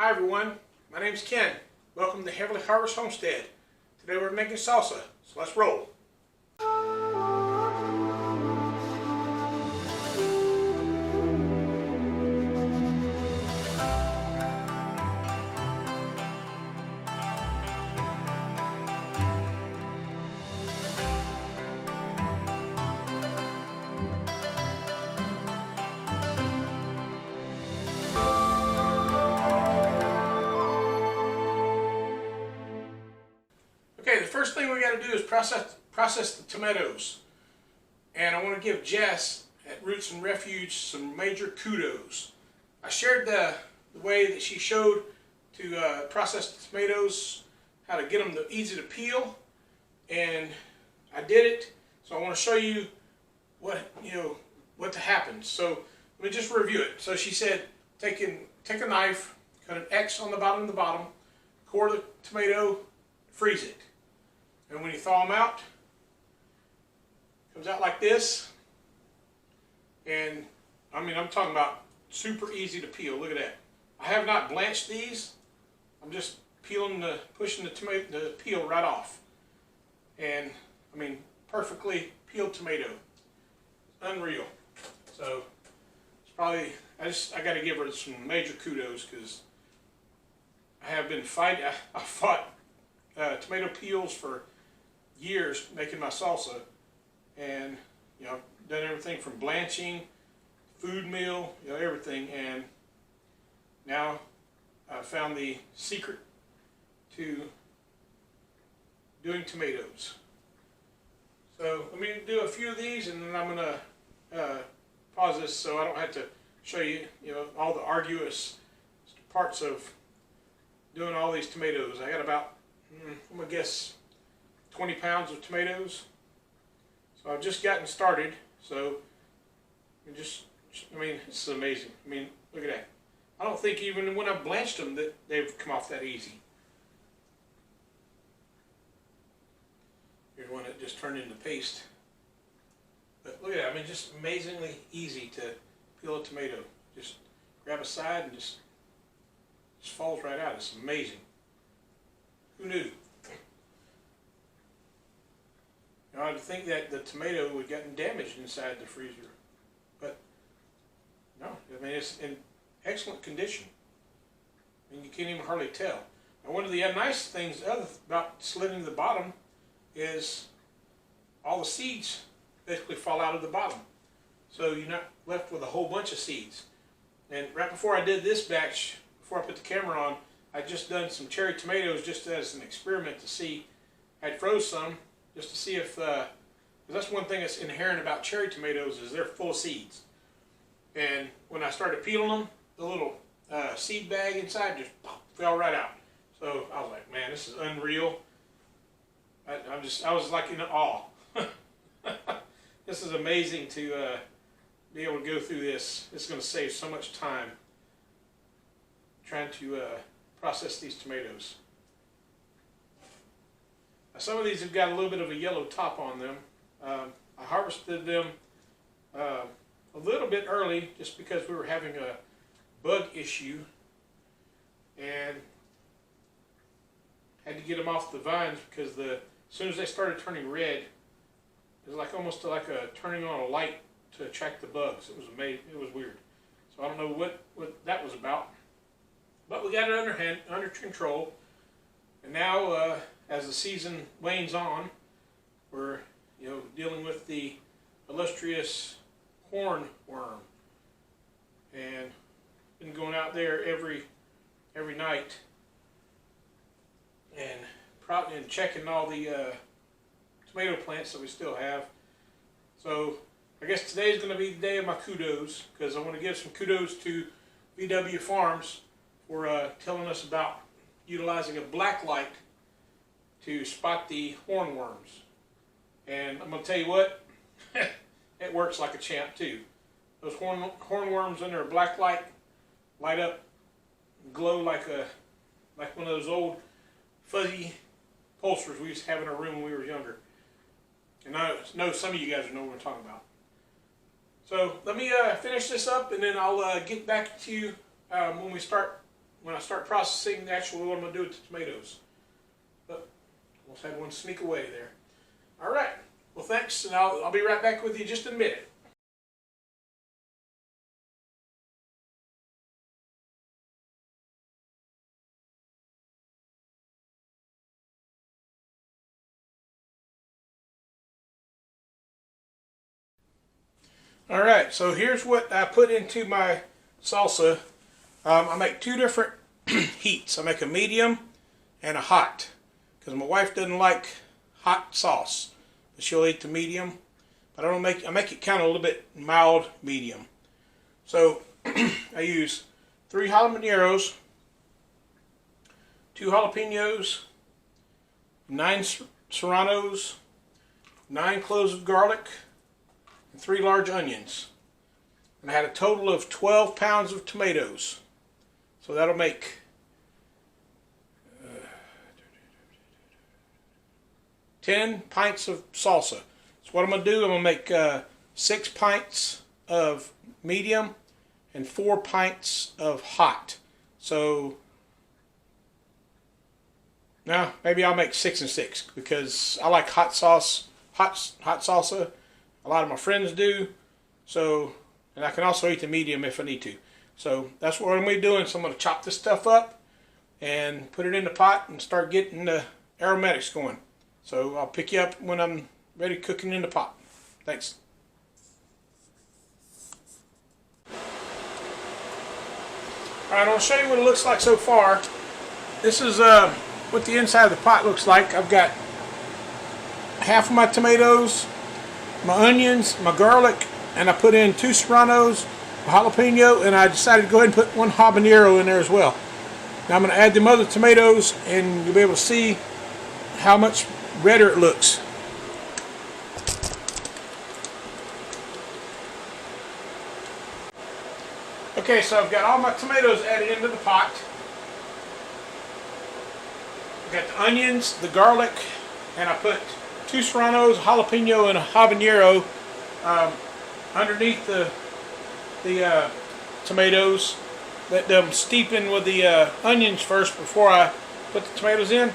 Hi everyone, my name's Ken. Welcome to Heavenly Harvest Homestead. Today we're making salsa, so let's roll. Okay, the first thing we got to do is process the tomatoes. And I want to give Jess at Roots and Refuge some major kudos. I shared the way that she showed to process the tomatoes, how to get them easy to peel, and I did it. So I want to show you what happens. So let me just review it. So she said, take a knife, cut an X on the bottom, core the tomato, freeze it. And when you thaw them out, it comes out like this. And I mean, I'm talking about super easy to peel. Look at that. I have not blanched these. I'm just pushing the peel right off. And I mean, perfectly peeled tomato. Unreal. So it's probably, I got to give her some major kudos because I have been fighting. I fought tomato peels for years making my salsa, and done everything from blanching, food mill, everything, and now I found the secret to doing tomatoes. So let me do a few of these, and then I'm gonna pause this so I don't have to show you all the arduous parts of doing all these tomatoes. I got about I'm gonna guess 20 pounds of tomatoes. So I've just gotten started. So I mean, it's amazing. I mean, look at that. I don't think even when I've blanched them that they've come off that easy. Here's one that just turned into paste. But look at that. I mean, just amazingly easy to peel a tomato. Just grab a side and just falls right out. It's amazing. Who knew? I'd think that the tomato would have gotten damaged inside the freezer, but no. I mean, it's in excellent condition. I mean, you can't even hardly tell. Now, one of the nice things about slitting the bottom is all the seeds basically fall out of the bottom, so you're not left with a whole bunch of seeds. And right before I did this batch, before I put the camera on, I just done some cherry tomatoes just as an experiment to see. I'd froze some just to see if, because that's one thing that's inherent about cherry tomatoes is they're full of seeds. And when I started peeling them, the little seed bag inside just fell right out. So I was like, man, this is unreal. I was like in awe. This is amazing to be able to go through this. It's going to save so much time trying to process these tomatoes. Some of these have got a little bit of a yellow top on them. I harvested them a little bit early just because we were having a bug issue and had to get them off the vines because as soon as they started turning red, it was like almost like turning on a light to attract the bugs. It was amazing. It was weird. So I don't know what that was about, but we got it under control. And now, as the season wanes on, we're dealing with the illustrious hornworm, and been going out there every night and checking all the tomato plants that we still have. So I guess today is going to be the day of my kudos, because I want to give some kudos to VW Farms for telling us about utilizing a black light to spot the hornworms. And I'm going to tell you what, it works like a champ too. Those hornworms under a black light light up and glow like one of those old fuzzy pulsars we used to have in our room when we were younger. And I know some of you guys know what I'm talking about. So let me finish this up, and then I'll get back to you when we start when I start processing actually what I'm going to do with the tomatoes. But we'll have one sneak away there. All right. Well, thanks, and I'll be right back with you in just a minute. All right, so here's what I put into my salsa. I make two different heats. I make a medium and a hot, because my wife doesn't like hot sauce, but she'll eat the medium. But I make it kind of a little bit mild medium. So I use 3 habaneros, 2 jalapenos, 9 serranos, 9 cloves of garlic, and 3 large onions. And I had a total of 12 pounds of tomatoes. So that'll make 10 pints of salsa. So what I'm going to do, I'm going to make 6 pints of medium and 4 pints of hot. So now maybe I'll make 6 and 6 because I like hot sauce, hot salsa. A lot of my friends do. So, and I can also eat the medium if I need to. So that's what I'm going to be doing. So I'm going to chop this stuff up and put it in the pot and start getting the aromatics going. So I'll pick you up when I'm ready cooking in the pot. Thanks. Alright, I'll show you what it looks like so far. This is what the inside of the pot looks like. I've got half of my tomatoes, my onions, my garlic, and I put in 2 serranos, a jalapeno, and I decided to go ahead and put 1 habanero in there as well. Now I'm going to add them other tomatoes, and you'll be able to see how much redder it looks. Okay, so I've got all my tomatoes added into the pot. I've got the onions, the garlic, and I put 2 serranos, a jalapeno, and a habanero underneath the tomatoes. Let them steepen with the onions first before I put the tomatoes in.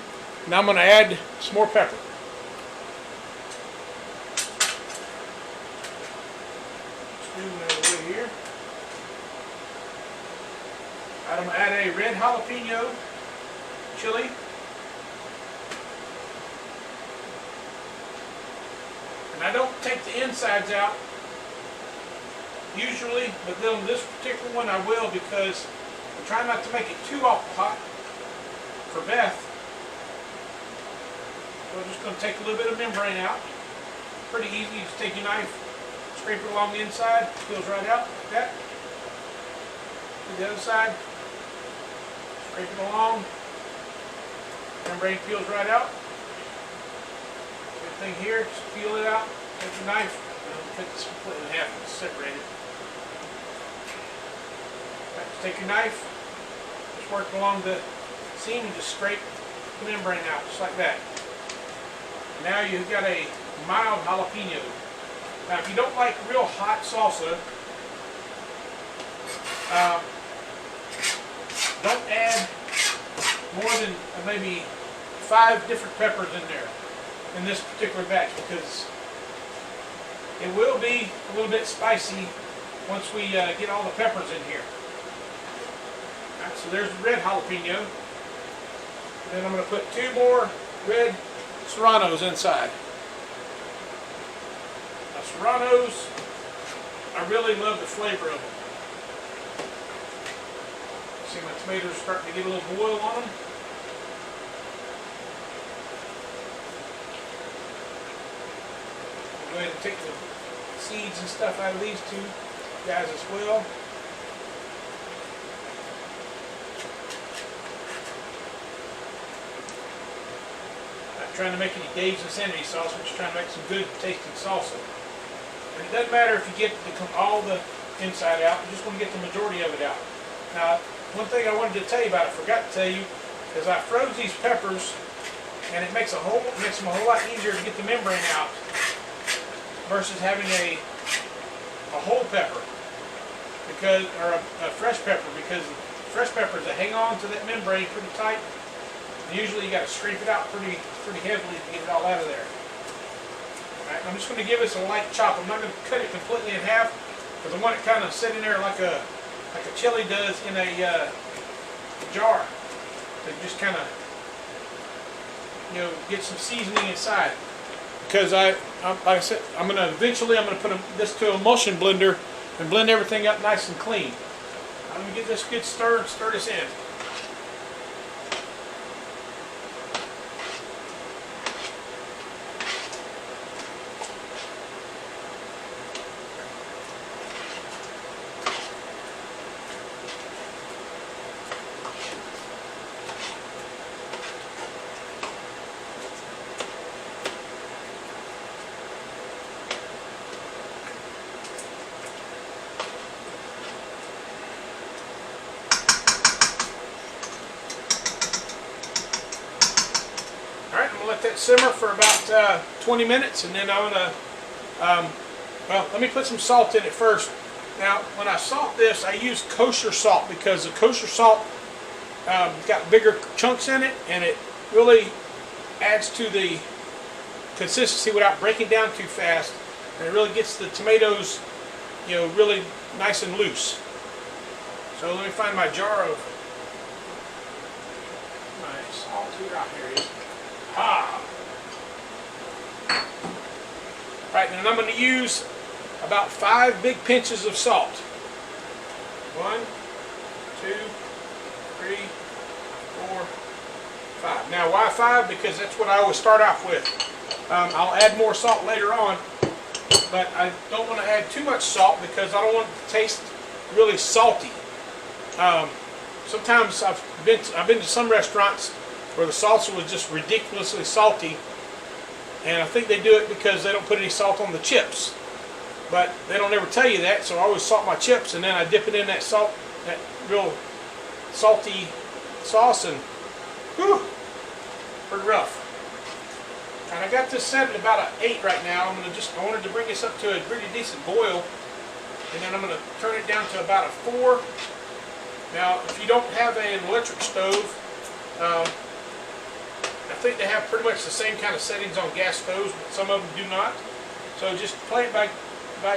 Now I'm going to add some more pepper. Just moving it over here. I'm going to add a red jalapeno chili. And I don't take the insides out usually, but then this particular one I will because I'm trying not to make it too off the pot for Beth. So I'm just going to take a little bit of membrane out. Pretty easy. You just take your knife, scrape it along the inside, peels right out like that. Do the other side, scrape it along, membrane peels right out. Thing here, just peel it out, take your knife, and cut this completely in half and separate it. Right, just take your knife, just work along the seam and just scrape the membrane out, just like that. Now you've got a mild jalapeno. Now if you don't like real hot salsa, don't add more than maybe 5 different peppers in there in this particular batch because it will be a little bit spicy once we get all the peppers in here. Alright, so there's the red jalapeno. And then I'm going to put 2 more red serranos inside. Now serranos, I really love the flavor of them. See my tomatoes starting to get a little boil on them. Go ahead and take the seeds and stuff out of these 2 guys as well. Not trying to make any Dave's Insanity sauce, we're just trying to make some good tasting salsa. And it doesn't matter if you get all the inside out, you just want to get the majority of it out. Now, one thing I wanted to tell you about, I forgot to tell you, is I froze these peppers, and it makes them a whole lot easier to get the membrane out versus having a whole pepper, because or a fresh pepper, because fresh peppers, they hang on to that membrane pretty tight. And usually you got to scrape it out pretty heavily to get it all out of there. All right, I'm just going to give this a light chop. I'm not going to cut it completely in half because I want it kind of sitting there like a chili does in a jar. To just kind of, get some seasoning inside. Because like I said, I'm going to put this to an emulsion blender and blend everything up nice and clean. I'm going to give this a good stir and stir this in. Let that simmer for about 20 minutes, and then I'm gonna well, let me put some salt in it first. Now when I salt this, I use kosher salt because the kosher salt got bigger chunks in it, and it really adds to the consistency without breaking down too fast, and it really gets the tomatoes really nice and loose. So let me find my jar of my salt here. Here it is. Right, and I'm going to use about 5 big pinches of salt. 1, 2, 3, 4, 5. Now why 5? Because that's what I always start off with. I'll add more salt later on, but I don't want to add too much salt because I don't want it to taste really salty. Sometimes I've been to some restaurants where the salsa was just ridiculously salty, and I think they do it because they don't put any salt on the chips. But they don't ever tell you that, so I always salt my chips, and then I dip it in that salt, that real salty sauce, and whew, pretty rough. And I got this set at about an 8 right now. I wanted to bring this up to a pretty decent boil, and then I'm going to turn it down to about a 4. Now, if you don't have an electric stove, I think they have pretty much the same kind of settings on gas stoves, but some of them do not. So just play it by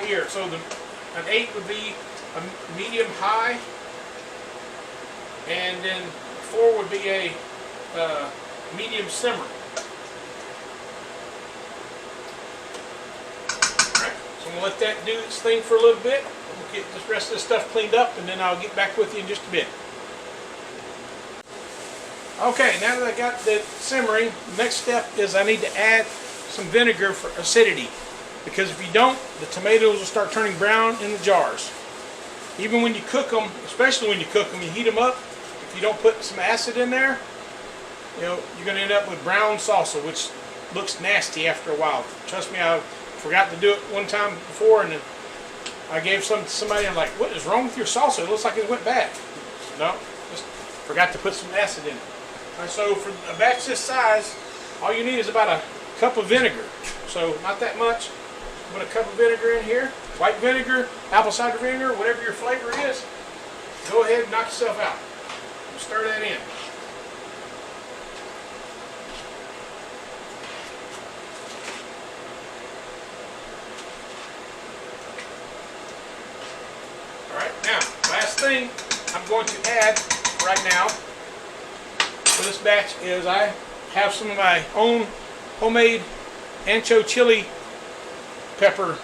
ear. So an 8 would be a medium high, and then 4 would be a medium simmer. Alright, so I'm going to let that do its thing for a little bit. We'll get the rest of this stuff cleaned up, and then I'll get back with you in just a bit. Okay, now that I got that simmering, the next step is I need to add some vinegar for acidity. Because if you don't, the tomatoes will start turning brown in the jars. Even when you cook them, especially when you cook them, you heat them up. If you don't put some acid in there, you're going to end up with brown salsa, which looks nasty after a while. Trust me, I forgot to do it one time before, and then I gave some to somebody, and I'm like, what is wrong with your salsa? It looks like it went bad. No, just forgot to put some acid in it. And so for a batch this size, all you need is about a cup of vinegar. So not that much. Put a cup of vinegar in here. White vinegar, apple cider vinegar, whatever your flavor is. Go ahead and knock yourself out. Stir that in. Alright, now, last thing I'm going to add right now for this batch is I have some of my own homemade ancho chili pepper.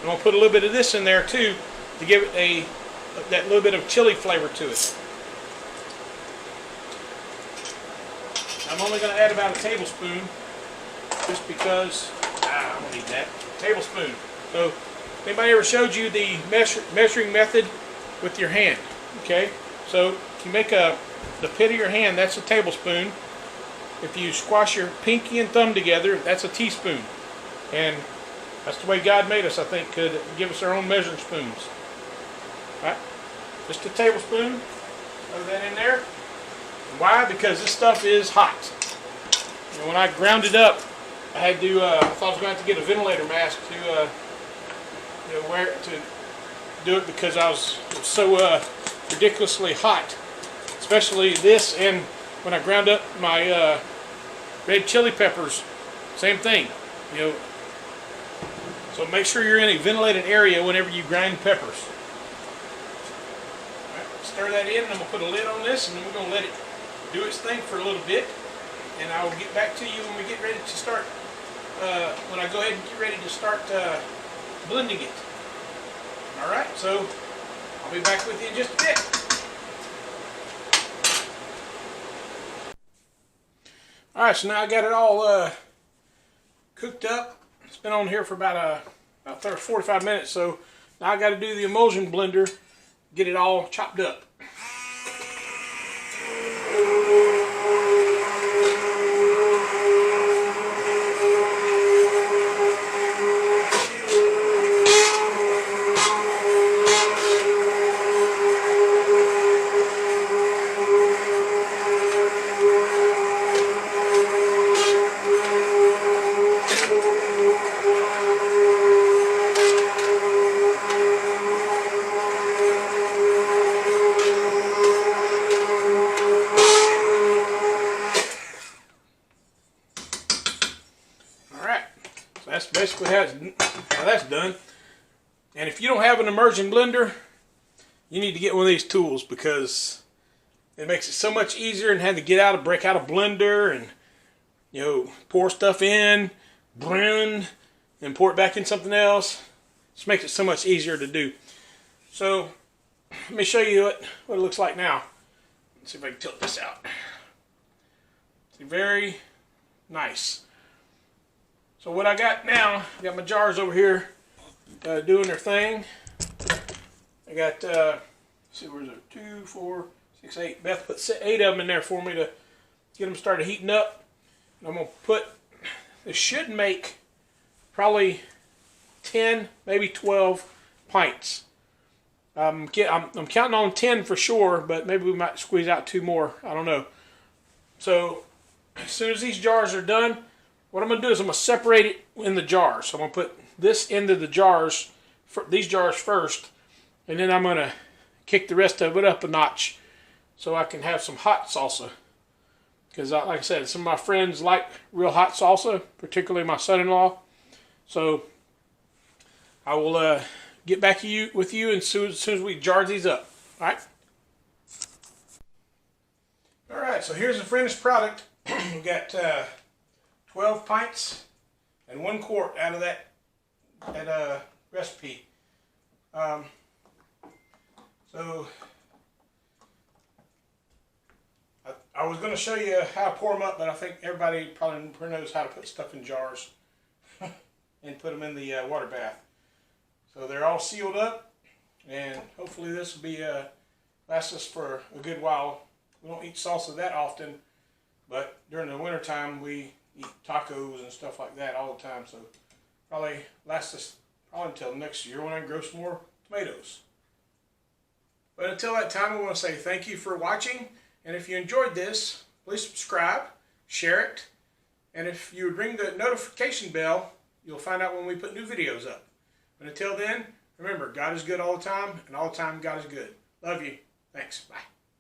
I'm going to put a little bit of this in there too to give it that little bit of chili flavor to it. I'm only going to add about a tablespoon just because I don't need that. Tablespoon. So if anybody ever showed you the measuring method with your hand, okay? So if you make the pit of your hand, that's a tablespoon. If you squash your pinky and thumb together, that's a teaspoon. And that's the way God made us, I think, could give us our own measuring spoons. All right? Just a tablespoon. Throw that in there. Why? Because this stuff is hot. And when I ground it up, I had to. I thought I was going to have to get a ventilator mask to wear it to do it because it was so ridiculously hot. especially this, and when I ground up my red chili peppers, same thing, you know. So make sure you're in a ventilated area whenever you grind peppers. All right, stir that in, and I'm going to put a lid on this, and then we're going to let it do its thing for a little bit, and I will get back to you when we get ready to start, when I go ahead and get ready to start blending it. Alright, so I'll be back with you in just a bit. Alright, so now I got it all cooked up. It's been on here for about 45 minutes, so now I got to do the emulsion blender, get it all chopped up. That's basically how that's done. And if you don't have an immersion blender, you need to get one of these tools, because it makes it so much easier than having to break out a blender and, you know, pour stuff in, blend, and pour it back in something else. Just makes it so much easier to do. So let me show you what it looks like now. Let's see if I can tilt this out. See, very nice. So what I got now, I got my jars over here doing their thing. I got, let's see, where's it? 2, 4, 6, 8. Beth put 8 of them in there for me to get them started heating up. And I'm going to put, this should make probably 10, maybe 12 pints. I'm counting on 10 for sure, but maybe we might squeeze out 2 more. I don't know. So as soon as these jars are done, what I'm going to do is I'm going to separate it in the jars. So I'm going to put this into the jars, these jars first, and then I'm going to kick the rest of it up a notch so I can have some hot salsa. Because like I said, some of my friends like real hot salsa, particularly my son-in-law. So I will get back with you as soon as we jar these up. All right? All right, so here's the finished product. We've got 12 pints and 1 quart out of that recipe. So I was going to show you how to pour them up, but I think everybody probably knows how to put stuff in jars and put them in the water bath. So they're all sealed up, and hopefully this will be last us for a good while. We don't eat salsa that often, but during the winter time we eat tacos and stuff like that all the time, so probably last us until next year when I grow some more tomatoes. But until that time, I want to say thank you for watching, and if you enjoyed this, please subscribe, share it, and if you would ring the notification bell, you'll find out when we put new videos up. But until then, remember, God is good all the time, and all the time God is good. Love you. Thanks. Bye.